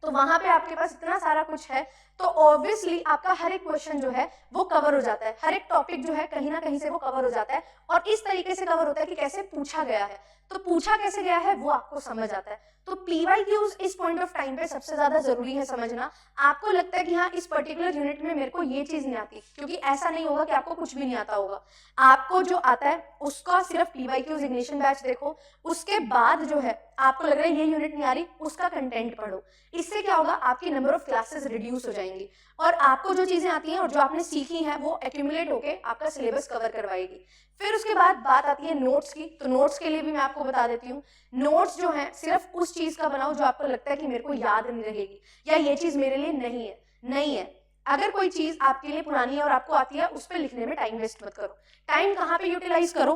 तो वहां पे आपके पास इतना सारा कुछ है, तो ऑब्वियसली आपका हर एक क्वेश्चन जो है वो कवर हो जाता है, हर एक टॉपिक जो है कहीं ना कहीं से वो कवर हो जाता है, और इस तरीके से कवर होता है कि कैसे पूछा गया है, तो पूछा कैसे गया है वो आपको समझ आता है। तो PYQs इस पॉइंट ऑफ टाइम पे सबसे ज्यादा जरूरी है समझना। आपको लगता है कि हाँ इस पर्टिकुलर यूनिट में मेरे को ये चीज नहीं आती, क्योंकि ऐसा नहीं होगा कि आपको कुछ भी नहीं आता होगा, आपको जो आता है उसका सिर्फ PYQs इग्निशन बैच देखो, उसके बाद जो है आपको लग रहा है ये यूनिट नहीं आ रही, उसका कंटेंट पढ़ो। इससे क्या होगा, आपकी नंबर ऑफ क्लासेस रिड्यूस हो जाएंगी, और आपको जो चीजें आती हैं और जो आपने सीखी हैं वो एक्यूमुलेट होके आपका सिलेबस कवर करवाएगी। फिर उसके बाद बात आती है नोट्स की, तो नोट्स के लिए भी मैं आपको बता देती हूँ, नोट्स जो है सिर्फ उस चीज का बनाओ जो आपको लगता है कि मेरे को याद नहीं रहेगी, या ये चीज मेरे लिए नहीं है। अगर कोई चीज आपके लिए पुरानी है और आपको आती है, उस पर लिखने में टाइम वेस्ट मत करो। टाइम कहाँ पे यूटिलाइज करो,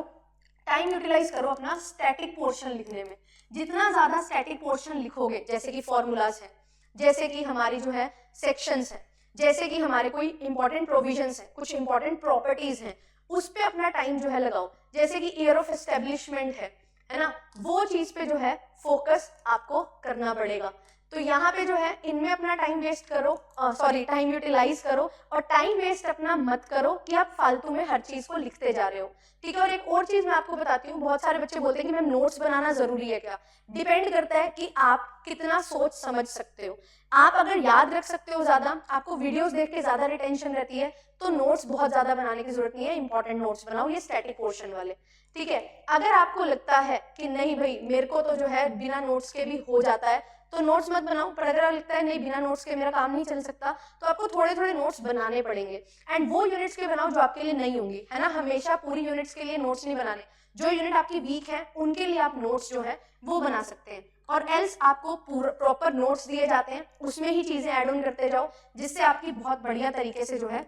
टाइम यूटिलाइज करो अपना स्टैटिक पोर्शन लिखने में। जितना ज्यादा स्टैटिक पोर्शन लिखोगे, जैसे कि फॉर्मूलाज है, जैसे कि हमारी जो है सेक्शंस है, जैसे कि हमारे कोई इंपॉर्टेंट प्रोविजंस है, कुछ इंपॉर्टेंट प्रॉपर्टीज हैं, उस पे अपना टाइम जो है लगाओ। जैसे कि ईयर ऑफ एस्टेब्लिशमेंट है ना, वो चीज पे जो है फोकस आपको करना पड़ेगा। तो यहाँ पे जो है इनमें अपना टाइम वेस्ट करो, टाइम यूटिलाइज करो, और टाइम वेस्ट अपना मत करो कि आप फालतू में हर चीज को लिखते जा रहे हो, ठीक है। और एक और चीज मैं आपको बताती हूँ, बहुत सारे बच्चे बोलते हैं कि मैम नोट्स बनाना जरूरी है क्या? डिपेंड करता है कि आप कितना सोच समझ सकते हो। आप अगर याद रख सकते हो ज्यादा, आपको वीडियोस देख के ज्यादा रिटेंशन रहती है, तो नोट्स बहुत ज्यादा बनाने की जरूरत नहीं है, इंपॉर्टेंट नोट्स बनाओ, ये स्टैटिक पोर्शन वाले, ठीक है। अगर आपको लगता है कि नहीं भाई मेरे को तो जो है बिना नोट्स के भी हो जाता है, तो नोट्स मत बनाओ। पर अगर लगता है नहीं बिना नोट्स के मेरा काम नहीं चल सकता, तो आपको थोड़े थोड़े नोट्स बनाने पड़ेंगे, एंड वो यूनिट्स के बनाओ जो आपके लिए नहीं होंगी, है ना। हमेशा पूरी यूनिट्स के लिए नोट्स नहीं बनाने, जो यूनिट आपकी वीक है उनके लिए आप नोट्स जो है वो बना सकते हैं। और एल्स आपको प्रॉपर नोट्स दिए जाते हैं, उसमें ही चीजें ऐड ऑन करते जाओ, जिससे आपकी बहुत बढ़िया तरीके से जो है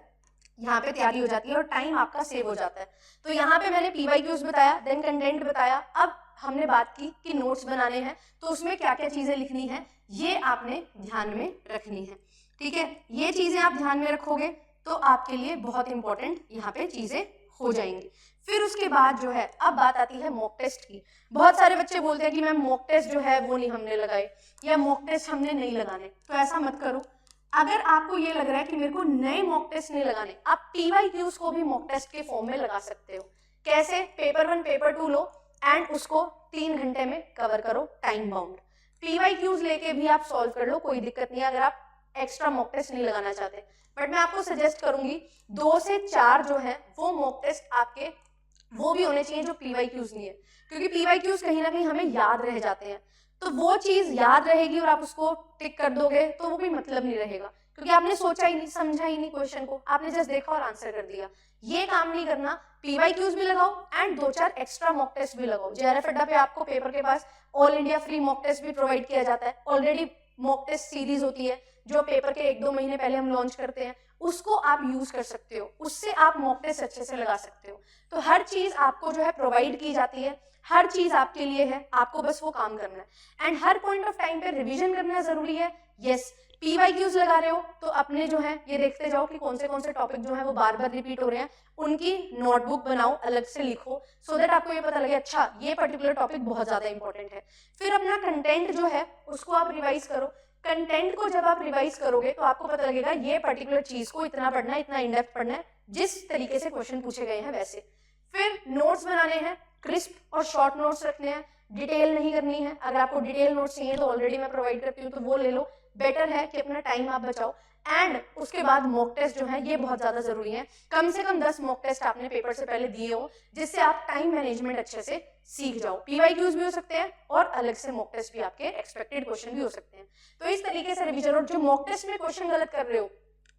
यहाँ पे तैयारी हो जाती है और टाइम आपका सेव हो जाता है। तो यहाँ पे मैंने PYQs बताया, देन कंटेंट बताया। अब हमने बात की कि नोट्स बनाने हैं, तो उसमें क्या क्या चीजें लिखनी है ये आपने ध्यान में रखनी है, ठीक है। ये चीजें आप ध्यान में रखोगे तो आपके लिए बहुत इंपॉर्टेंट यहाँ पे चीजें हो जाएंगी। फिर उसके बाद जो है अब बात आती है मॉक टेस्ट की। बहुत सारे बच्चे बोलते हैं कि मैम मॉक टेस्ट जो है वो नहीं हमने लगाए, या मॉक टेस्ट हमने नहीं लगाने। तो ऐसा मत करो। अगर आपको ये लग रहा है कि मेरे को नए मॉक टेस्ट नहीं लगाने, आप PYQs को भी मॉक टेस्ट के फॉर्म में लगा सकते हो। कैसे? पेपर 1 पेपर 2 लो एंड उसको 3 घंटे में कवर करो, टाइम बाउंड। PYQs लेके भी आप सॉल्व कर लो, कोई दिक्कत नहीं है, अगर आप एक्स्ट्रा मॉक टेस्ट नहीं लगाना चाहते। बट मैं आपको सजेस्ट करूंगी 2 से 4 जो है वो मॉक टेस्ट आपके वो भी होने चाहिए जो PYQs नहीं है, क्योंकि PYQs कहीं ना कहीं हमें याद रह जाते हैं। तो वो चीज याद रहेगी और आप उसको टिक कर दोगे तो वो कोई मतलब नहीं रहेगा, क्योंकि आपने सोचा ही नहीं, समझा ही नहीं क्वेश्चन को, आपने जस्ट देखा और आंसर कर दिया। ये काम नहीं करना। PYQs भी लगाओ एंड 2-4 एक्स्ट्रा मॉक टेस्ट भी लगाओ। JRF अड्डा पे आपको पेपर के पास all India free mock test भी प्रोवाइड किया जाता है। ऑलरेडी मॉक टेस्ट सीरीज होती है जो पेपर के 1-2 महीने पहले हम लॉन्च करते हैं, उसको आप यूज कर सकते हो, उससे आप मॉक टेस्ट अच्छे से लगा सकते हो। तो हर चीज आपको जो है प्रोवाइड की जाती है, हर चीज आपके लिए है, आपको बस वो काम करना है। And her point of time पे रिवीजन करना जरूरी है। यस, PYQs लगा रहे हो तो अपने जो है ये देखते जाओ कि कौन से टॉपिक जो है वो बार बार रिपीट हो रहे हैं, उनकी नोटबुक बनाओ, अलग से लिखो, सो दैट आपको ये पता लगे अच्छा ये पर्टिकुलर टॉपिक बहुत ज्यादा इंपॉर्टेंट है। फिर अपना कंटेंट जो है उसको आप रिवाइज करो। कंटेंट को जब आप रिवाइज करोगे तो आपको पता लगेगा ये पर्टिकुलर चीज को इतना पढ़ना है, इतना इनडेप्थ पढ़ना है, जिस तरीके से क्वेश्चन पूछे गए हैं वैसे। फिर नोट्स बनाने हैं, क्रिस्प और शॉर्ट नोट्स रखने हैं, डिटेल नहीं करनी है। अगर आपको डिटेल नोट्स चाहिए तो ऑलरेडी मैं प्रोवाइड करती हूँ, तो वो ले लो, बेटर है कि अपना टाइम आप बचाओ। एंड उसके बाद मॉक टेस्ट जो है ये बहुत ज्यादा जरूरी है। कम से कम 10 मॉक टेस्ट आपने पेपर से पहले दिए हो, जिससे आप टाइम मैनेजमेंट अच्छे से सीख जाओ। PYQs भी हो सकते हैं और अलग से मॉक टेस्ट भी, आपके एक्सपेक्टेड क्वेश्चन भी हो सकते हैं। तो इस तरीके से रिवीजन, और जो मॉक टेस्ट में क्वेश्चन गलत कर रहे हो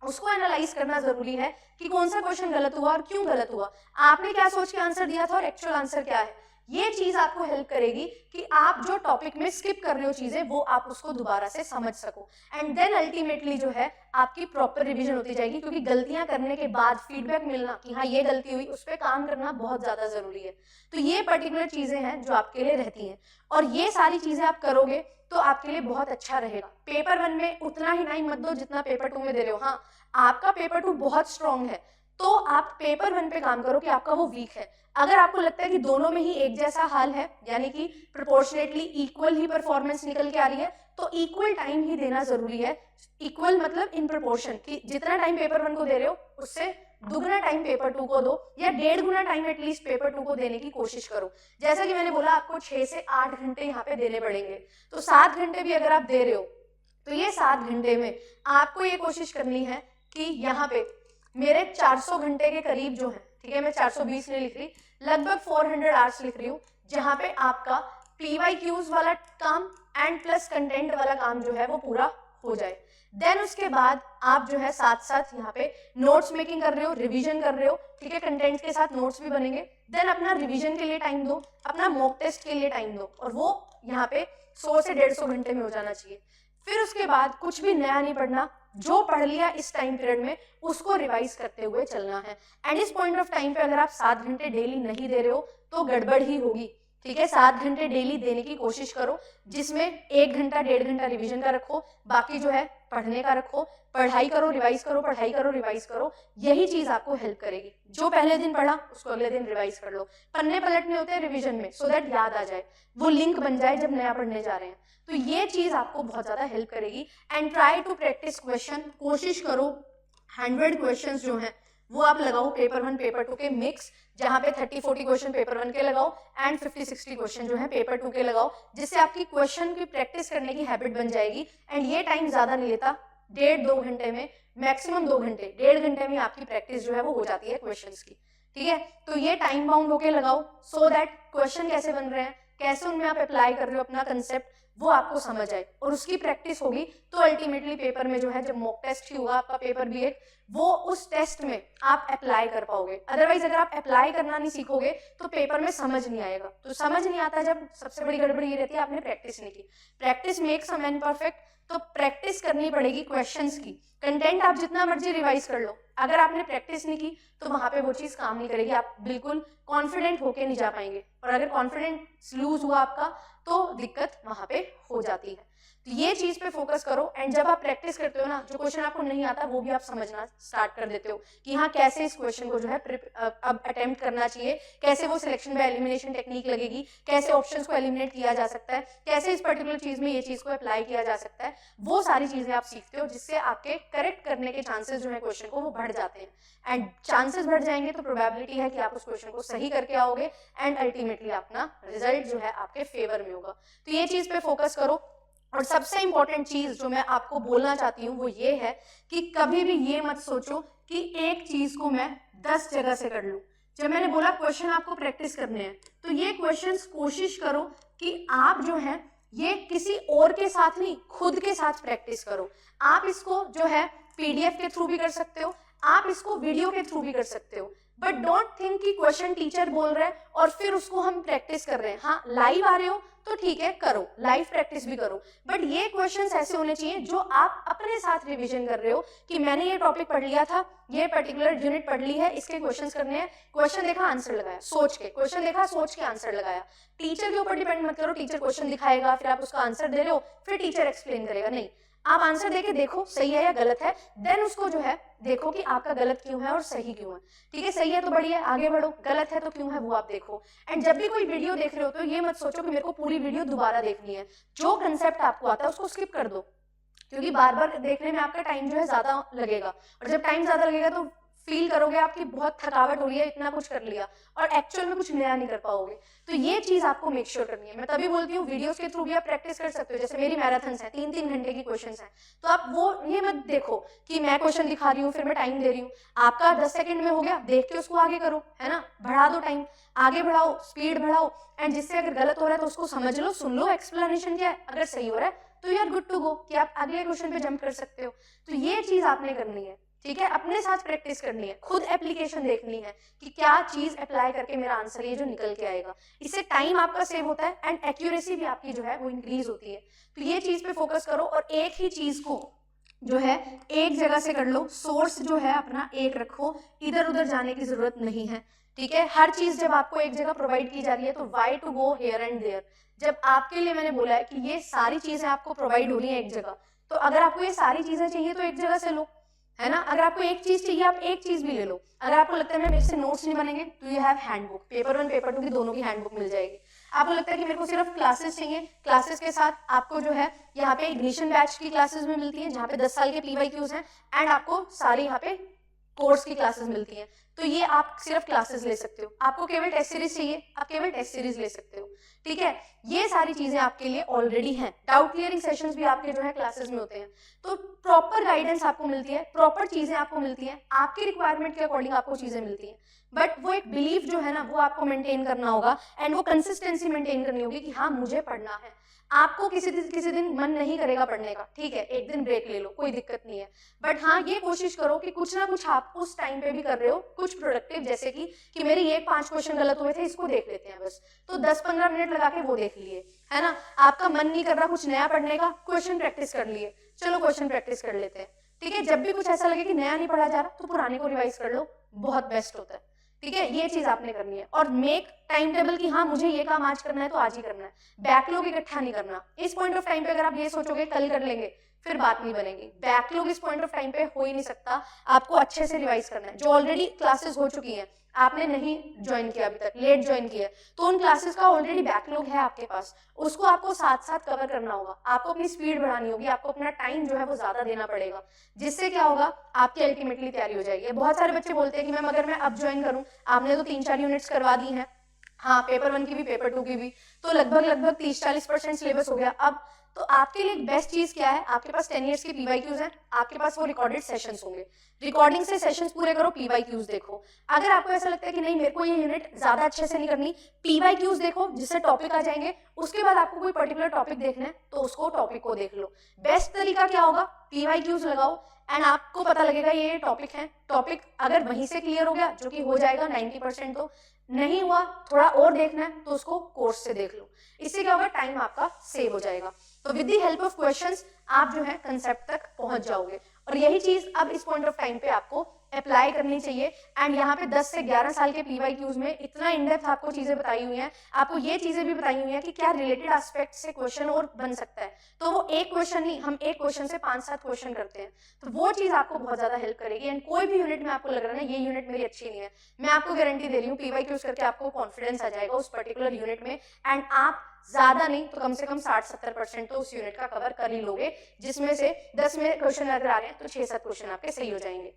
उसको एनालाइज करना जरूरी है कि कौन सा क्वेश्चन गलत हुआ और क्यों गलत हुआ, आपने क्या सोच के आंसर दिया था और एक्चुअल आंसर क्या है। ये चीज आपको हेल्प करेगी कि आप जो टॉपिक में स्किप कर रहे हो चीजें, वो आप उसको दोबारा से समझ सको। एंड देन अल्टीमेटली जो है आपकी प्रॉपर रिवीजन होती जाएगी, क्योंकि गलतियां करने के बाद फीडबैक मिलना कि हाँ ये गलती हुई, उस पर काम करना बहुत ज्यादा जरूरी है। तो ये पर्टिकुलर चीजें हैं जो आपके लिए रहती हैं, और ये सारी चीजें आप करोगे तो आपके लिए बहुत अच्छा रहेगा। पेपर 1 में उतना ही टाइम मत दो जितना पेपर 2 में दे रहे हो। हाँ, आपका पेपर 2 बहुत स्ट्रांग है, तो आप पेपर 1 पे काम करो कि आपका वो वीक है। अगर आपको लगता है कि दोनों में ही एक जैसा हाल है, यानी कि प्रोपोर्शनेटली इक्वल ही परफॉर्मेंस निकल के आ रही है, तो इक्वल टाइम ही देना जरूरी है। इक्वल मतलब इन प्रोपोर्शन, कि जितना टाइम पेपर 1 को दे रहे हो उससे दुगना टाइम पेपर 2 को दो, या 1.5 गुना टाइम एटलीस्ट पेपर 2 को देने की कोशिश करो। जैसा कि मैंने बोला, आपको 6 से 8 घंटे यहाँ पे देने पड़ेंगे, तो 7 घंटे भी अगर आप दे रहे हो तो ये 7 घंटे में आपको ये कोशिश करनी है कि यहाँ पे मेरे 400 घंटे के करीब जो है, ठीक है, मैं 420 नहीं लिख रही, लगभग 400 आवर्स लिख रही हूँ, जहाँ पे आपका PYQs वाला काम एंड प्लस कंटेंट वाला काम जो है वो पूरा हो जाए। देन उसके बाद आप जो है साथ साथ यहाँ पे नोट्स मेकिंग कर रहे हो, रिवीजन कर रहे हो, ठीक है, कंटेंट के साथ नोट्स भी बनेंगे। देन अपना रिवीजन के लिए टाइम दो, अपना मॉक टेस्ट के लिए टाइम दो, और वो यहाँ पे 100 से 150 घंटे में हो जाना चाहिए। फिर उसके बाद कुछ भी नया नहीं पढ़ना, जो पढ़ लिया इस टाइम पीरियड में उसको रिवाइज करते हुए चलना है। एंड इस पॉइंट ऑफ टाइम पे अगर आप 7 घंटे डेली नहीं दे रहे हो तो गड़बड़ ही होगी, ठीक है। 7 घंटे डेली देने की कोशिश करो, जिसमें 1 घंटा 1.5 घंटा रिवीजन का रखो, बाकी जो है पढ़ने का रखो। पढ़ाई करो, रिवाइज करो, पढ़ाई करो, रिवाइज करो, यही चीज आपको हेल्प करेगी। जो पहले दिन पढ़ा उसको अगले दिन रिवाइज कर लो। पन्ने पलटने होते हैं रिवीजन में, सो दैट याद आ जाए, वो लिंक बन जाए जब नया पढ़ने जा रहे हैं। तो ये चीज आपको बहुत ज्यादा हेल्प करेगी। And try to practise question, कोशिश करो 100 क्वेश्चन जो है वो आप लगाओ पेपर 1 पेपर 2 के मिक्स, जहां पे 30-40 क्वेश्चन पेपर 1 के लगाओ एंड 50-60 क्वेश्चन जो है पेपर 2 के लगाओ, जिससे आपकी क्वेश्चन की प्रैक्टिस करने की हैबिट बन जाएगी। एंड ये टाइम ज्यादा नहीं लेता, 1.5-2 घंटे में, मैक्सिमम 2 घंटे, 1.5 घंटे में आपकी प्रैक्टिस जो है वो हो जाती है क्वेश्चंस की। ठीक है, तो ये टाइम बाउंड होके लगाओ, सो दैट क्वेश्चन कैसे बन रहे हैं, कैसे उनमें आप अप्लाई कर रहे हो अपना कंसेप्ट, वो आपको समझ आए और उसकी प्रैक्टिस होगी तो अल्टीमेटली पेपर में जो है, जब मॉक टेस्ट ही होगा आपका पेपर भी एक, वो उस टेस्ट में आप अप्लाई कर पाओगे। अदरवाइज अगर आप अप्लाई करना नहीं सीखोगे तो पेपर में समझ नहीं आएगा। तो समझ नहीं आता जब सबसे बड़ी गड़बड़ी ये रहती है आपने प्रैक्टिस नहीं की। Practice makes a man perfect, तो प्रैक्टिस करनी पड़ेगी क्वेश्चंस की। कंटेंट आप जितना मर्जी रिवाइज कर लो, अगर आपने प्रैक्टिस नहीं की तो वहां पे वो चीज काम नहीं करेगी, आप बिल्कुल कॉन्फिडेंट होके नहीं जा पाएंगे। और अगर कॉन्फिडेंस लूज हुआ आपका तो दिक्कत वहां पे हो जाती है। तो ये चीज पे फोकस करो। एंड जब आप प्रैक्टिस करते हो ना, जो क्वेश्चन आपको नहीं आता वो भी आप समझना स्टार्ट कर देते हो कि हाँ कैसे इस क्वेश्चन को जो है अब अटेम्प्ट करना चाहिए, कैसे वो सिलेक्शन बाय एलिमिनेशन टेक्निक लगेगी, कैसे ऑप्शंस को एलिमिनेट किया जा सकता है, कैसे इस पर्टिकुलर चीज में ये चीज को अप्लाई किया जा सकता है। वो सारी चीजें आप सीखते हो, जिससे आपके करेक्ट करने के चांसेस जो है क्वेश्चन को वो बढ़ जाते हैं। एंड चांसेस बढ़ जाएंगे तो प्रोबेबिलिटी है कि आप उस क्वेश्चन को सही करके आओगे एंड अल्टीमेटली अपना रिजल्ट जो है आपके फेवर में होगा। तो ये चीज पे फोकस करो। और सबसे इंपॉर्टेंट चीज जो मैं आपको बोलना चाहती हूँ वो ये है कि कभी भी ये मत सोचो कि एक चीज को मैं 10 जगह से कर लूं। जब मैंने बोला क्वेश्चन आपको प्रैक्टिस करने हैं, तो ये क्वेश्चंस कोशिश करो कि आप जो है ये किसी और के साथ नहीं, खुद के साथ प्रैक्टिस करो। आप इसको जो है पीडीएफ के थ्रू भी कर सकते हो, आप इसको वीडियो के थ्रू भी कर सकते हो, बट डोंट थिंक कि क्वेश्चन टीचर बोल रहे हैं और फिर उसको हम प्रैक्टिस कर रहे हैं। हाँ, लाइव आ रहे हो तो ठीक है, करो, लाइव प्रैक्टिस भी करो, बट ये क्वेश्चंस ऐसे होने चाहिए जो आप अपने साथ रिवीजन कर रहे हो कि मैंने ये टॉपिक पढ़ लिया था, ये पर्टिकुलर यूनिट पढ़ ली है, इसके क्वेश्चंस करने हैं, क्वेश्चन देखा आंसर लगाया, सोच के क्वेश्चन देखा, सोच के आंसर लगाया। टीचर के ऊपर डिपेंड मत करो, टीचर क्वेश्चन दिखाएगा फिर आप उसका आंसर दे रहे हो, फिर टीचर एक्सप्लेन करेगा, नहीं, आप आंसर देके देखो सही है या गलत है, देन उसको जो है देखो कि आपका गलत क्यों है और सही क्यों है। ठीक है, सही है तो बढ़िया, आगे बढ़ो, गलत है तो क्यों है वो आप देखो। एंड जब भी कोई वीडियो देख रहे हो तो ये मत सोचो कि मेरे को पूरी वीडियो दोबारा देखनी है। जो कंसेप्ट आपको आता है उसको स्किप कर दो, क्योंकि बार बार देखने में आपका टाइम जो है ज्यादा लगेगा, और जब टाइम ज्यादा लगेगा तो फील करोगे आपकी बहुत थकावट हो रही है, इतना कुछ कर लिया और एक्चुअल में कुछ नया नहीं कर पाओगे। तो ये चीज आपको मेक श्योर करनी है। मैं तभी बोलती हूँ वीडियोस के थ्रू भी आप प्रैक्टिस कर सकते हो। जैसे मेरी मैराथन्स है, 3-3 घंटे की क्वेश्चंस हैं, तो आप वो ये मत देखो कि मैं क्वेश्चन दिखा रही हूँ फिर मैं टाइम दे रही हूँ। आपका 10 सेकंड में हो गया, देख के उसको आगे करो, है ना, बढ़ा दो टाइम, आगे बढ़ाओ, स्पीड बढ़ाओ। एंड जिससे अगर गलत हो रहा है तो उसको समझ लो, सुन लो एक्सप्लेनेशन क्या है, अगर सही हो रहा है तो you are good to go कि आप अगले क्वेश्चन पे जंप कर सकते हो। तो ये चीज आपने करनी है, ठीक है, अपने साथ प्रैक्टिस करनी है, खुद एप्लीकेशन देखनी है कि क्या चीज अप्लाई करके मेरा आंसर ये जो निकल के आएगा। इससे टाइम आपका सेव होता है एंड एक्यूरेसी भी आपकी जो है वो इंक्रीज होती है। तो ये चीज पे फोकस करो और एक ही चीज को जो है एक जगह से कर लो। सोर्स जो है अपना एक रखो, इधर उधर जाने की जरूरत नहीं है। ठीक है, हर चीज जब आपको एक जगह प्रोवाइड की जा रही है तो why to go here and there. जब आपके लिए मैंने बोला है कि ये सारी चीजें आपको प्रोवाइड हो रही है एक जगह, तो अगर आपको ये सारी चीजें चाहिए तो एक जगह से लो, है ना। अगर आपको एक चीज चाहिए आप एक चीज भी ले लो। अगर आपको लगता है मेरे से नोट्स नहीं बनेंगे तो you have handbook, paper 1 paper 2 की दोनों की हैंडबुक मिल जाएगी। आपको लगता है कि मेरे को सिर्फ क्लासेस चाहिए, क्लासेस के साथ आपको जो है यहाँ पे इग्निशन बैच की क्लासेस भी मिलती है जहाँ पे 10 साल के PYQs हैं एंड आपको सारी यहाँ पे कोर्स की क्लासेस मिलती हैं। तो ये आप सिर्फ क्लासेस ले सकते हो। आपको केवल टेस्ट सीरीज चाहिए, आप केवल टेस्ट सीरीज ले सकते हो। ठीक है, ये सारी चीजें आपके लिए ऑलरेडी हैं। डाउट क्लियरिंग सेशंस भी आपके जो है क्लासेस में होते हैं। तो प्रॉपर गाइडेंस आपको मिलती है, प्रॉपर चीजें आपको मिलती हैं, आपकी रिक्वायरमेट के अकॉर्डिंग आपको चीजें मिलती हैं। बट वो एक बिलीफ जो है ना वो आपको मेंटेन करना होगा एंड वो कंसिस्टेंसी मेंटेन करनी होगी कि हाँ मुझे पढ़ना है। आपको किसी दिन मन नहीं करेगा पढ़ने का, ठीक है, एक दिन ब्रेक ले लो, कोई दिक्कत नहीं है। बट हाँ ये कोशिश करो कि कुछ ना कुछ आप उस टाइम पे भी कर रहे हो, कुछ प्रोडक्टिव, जैसे कि मेरे ये 5 क्वेश्चन गलत हुए थे, इसको देख लेते हैं बस, तो 10-15 मिनट लगा के वो देख लिए, है ना। आपका मन नहीं कर रहा कुछ नया पढ़ने का, क्वेश्चन प्रैक्टिस कर लिए, चलो क्वेश्चन प्रैक्टिस कर लेते हैं। ठीक है, जब भी कुछ ऐसा लगे कि नया नहीं पढ़ा जा रहा तो पुराने को रिवाइज कर लो, बहुत बेस्ट होता है। ठीक है, ये चीज आपने करनी है। और मेक टाइम टेबल की हाँ मुझे ये काम आज करना है तो आज ही करना है, बैकलॉग इकट्ठा नहीं करना। इस पॉइंट ऑफ टाइम पे अगर आप ये सोचोगे कल कर लेंगे, फिर बात नहीं बनेगी। बैकलॉग इस पॉइंट ऑफ टाइम पे हो ही नहीं सकता, आपको अच्छे से रिवाइज करना है। जो ऑलरेडी क्लासेस हो चुकी हैं, आपने नहीं ज्वाइन किया अभी तक, लेट ज्वाइन किया, तो उन क्लासेस का ऑलरेडी बैकलॉग है आपके पास, उसको आपको साथ साथ कवर करना होगा। आपको अपनी स्पीड बढ़ानी होगी, आपको अपना टाइम जो है वो ज्यादा देना पड़ेगा, जिससे क्या होगा, आपकी अल्टीमेटली तैयारी हो जाएगी। बहुत सारे बच्चे बोलते हैं कि मैम अगर मैं अब ज्वाइन करूं, आपने तो 3-4 यूनिट्स करवा दी हैं, हाँ पेपर 1 की भी पेपर 2 की भी, तो लगभग 30-40% सिलेबस हो गया। अब तो आपके लिए बेस्ट चीज क्या है, आपके पास 10 इयर्स के पीवाईक्यूज हैं, आपके पास वो रिकॉर्डेड सेशंस होंगे, रिकॉर्डिंग से सेशंस पूरे करो, पीवाईक्यूज देखो। अगर आपको ऐसा लगता है कि नहीं मेरे को ये यूनिट ज्यादा अच्छे से नहीं करनी, पीवाईक्यूज देखो जिससे टॉपिक आ जाएंगे, उसके बाद आपको कोई पर्टिकुलर टॉपिक देखना है तो उसको टॉपिक को देख लो। बेस्ट तरीका क्या होगा, पीवाईक्यूज लगाओ एंड आपको पता लगेगा ये टॉपिक है। टॉपिक अगर वहीं से क्लियर हो गया, जो कि हो जाएगा 90%, तो नहीं हुआ थोड़ा और देखना है तो उसको कोर्स से देख लो। इससे क्या होगा, टाइम आपका सेव हो जाएगा। तो with the help of questions आप जो है कंसेप्ट तक पहुंच जाओगे। और यही चीज अब इस पॉइंट ऑफ टाइम पे आपको अप्लाई करनी चाहिए। एंड यहाँ पे 10 से 11 साल के पीवाईक्यूज में इतना इन डेप्थ आपको चीजें बताई हुई हैं, आपको ये चीजें भी बताई हुई हैं कि क्या रिलेटेड एस्पेक्ट से क्वेश्चन और बन सकता है। तो वो एक क्वेश्चन नहीं, हम एक क्वेश्चन से 5-7 क्वेश्चन करते हैं, तो वो चीज आपको बहुत ज्यादा हेल्प करेगी। एंड कोई भी यूनिट में आपको लग रहा है ना ये यूनिट मेरी अच्छी नहीं है, मैं आपको गारंटी दे रही हूँ पीवाईक्यूज करके आपको कॉन्फिडेंस आ जाएगा उस पर्टिकुलर यूनिट में, एंड आप ज्यादा नहीं तो कम से कम 60-70% तो उस यूनिट का कवर कर ही लोगे, जिसमें से 10 में क्वेश्चन अगर आ रहे हैं तो 6-7 क्वेश्चन आपके सही हो जाएंगे।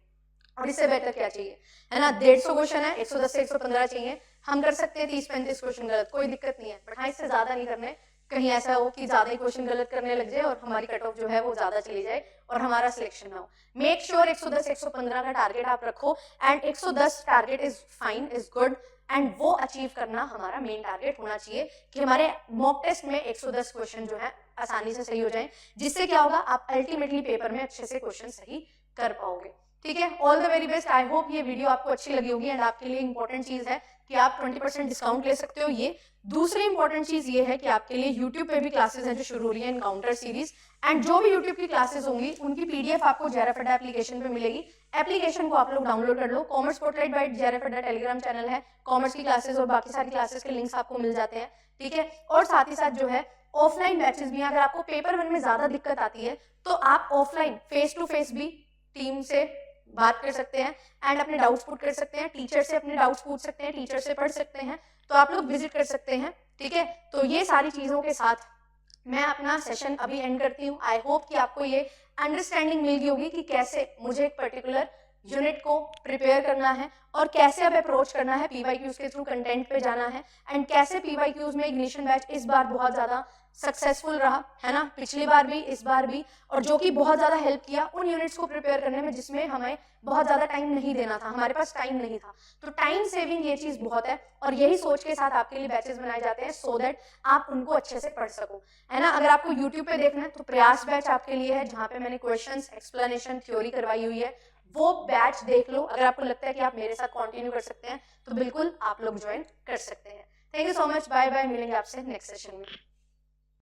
और इससे बेटर क्या चाहिए, है ना। 150 क्वेश्चन है, 110 से 115 चाहिए, हम कर सकते हैं 30-35 क्वेश्चन गलत, कोई दिक्कत नहीं है। बट हाँ इससे ज्यादा नहीं करने, कहीं ऐसा हो कि ज्यादा ही क्वेश्चन गलत करने लग जाए और हमारी कट ऑफ जो है वो ज्यादा चली जाए और हमारा सिलेक्शन ना हो। मेक श्योर 110-115 का टारगेट आप रखो, and 110 target is fine, is good, and वो अचीव करना हमारा मेन टारगेट होना चाहिए कि हमारे मॉक टेस्ट में 110 क्वेश्चन जो है आसानी से सही हो जाए, जिससे क्या होगा, आप अल्टीमेटली पेपर में अच्छे से क्वेश्चन सही कर पाओगे। ठीक है, all the very best. I hope ये वीडियो आपको अच्छी लगी होगी, एंड आपके लिए इंपॉर्टेंट चीज है कि आप 20% डिस्काउंट ले सकते हो। ये दूसरी इंपॉर्टेंट चीज ये है कि आपके लिए यूट्यूब पे भी क्लासेस हैं जो शुरू हो रही है, एनकाउंटर सीरीज, एंड जो भी यूट्यूब की क्लासेस होंगी उनकी पीडीएफ आपको JRF Adda एप्लीकेशन पे मिलेगी। एप्लीकेशन को आप लोग डाउनलोड कर लो, commerce spotlight by JRF Adda Telegram channel है, कॉमर्स की क्लासेस और बाकी सारी क्लासेस के लिंक्स आपको मिल जाते हैं। ठीक है, और साथ ही साथ जो है ऑफलाइन बैचेस भी हैं। अगर आपको पेपर 1 में ज्यादा दिक्कत आती है तो आप ऑफलाइन फेस टू फेस भी टीम से बात कर सकते हैं एंड अपने डाउट्स पुट कर सकते हैं, टीचर से अपने डाउट्स पूछ सकते हैं, टीचर से पढ़ सकते हैं, तो आप लोग विजिट कर सकते हैं। ठीक है, तो ये सारी चीजों के साथ मैं अपना सेशन अभी एंड करती हूँ। आई होप कि आपको ये अंडरस्टैंडिंग मिल गई होगी कि कैसे मुझे एक पर्टिकुलर यूनिट को प्रिपेयर करना है और कैसे अब अप्रोच करना है, पीवाईक्यूज के थ्रू कंटेंट पे जाना है, एंड कैसे पीवाईक्यूज में इग्निशन बैच इस बार बहुत ज्यादा सक्सेसफुल रहा, है ना, पिछली बार भी इस बार भी, और जो कि बहुत ज्यादा हेल्प किया उन यूनिट्स को प्रिपेयर करने में जिसमें हमें बहुत ज्यादा टाइम नहीं देना था, हमारे पास टाइम नहीं था। तो टाइम सेविंग ये चीज बहुत है, और यही सोच के साथ आपके लिए बैचेस बनाए जाते हैं सो दैट आप उनको अच्छे से पढ़ सको, है ना। अगर आपको यूट्यूब पे देखना है तो प्रयास बैच आपके लिए है, जहाँ पे मैंने क्वेश्चंस, एक्सप्लेनेशन, थ्योरी करवाई हुई है, वो बैच देख लो। अगर आपको लगता है कि आप मेरे साथ कंटिन्यू कर सकते हैं तो बिल्कुल आप लोग ज्वाइन कर सकते हैं। Thank you so much, bye bye, मिलेंगे आपसे नेक्स्ट सेशन में।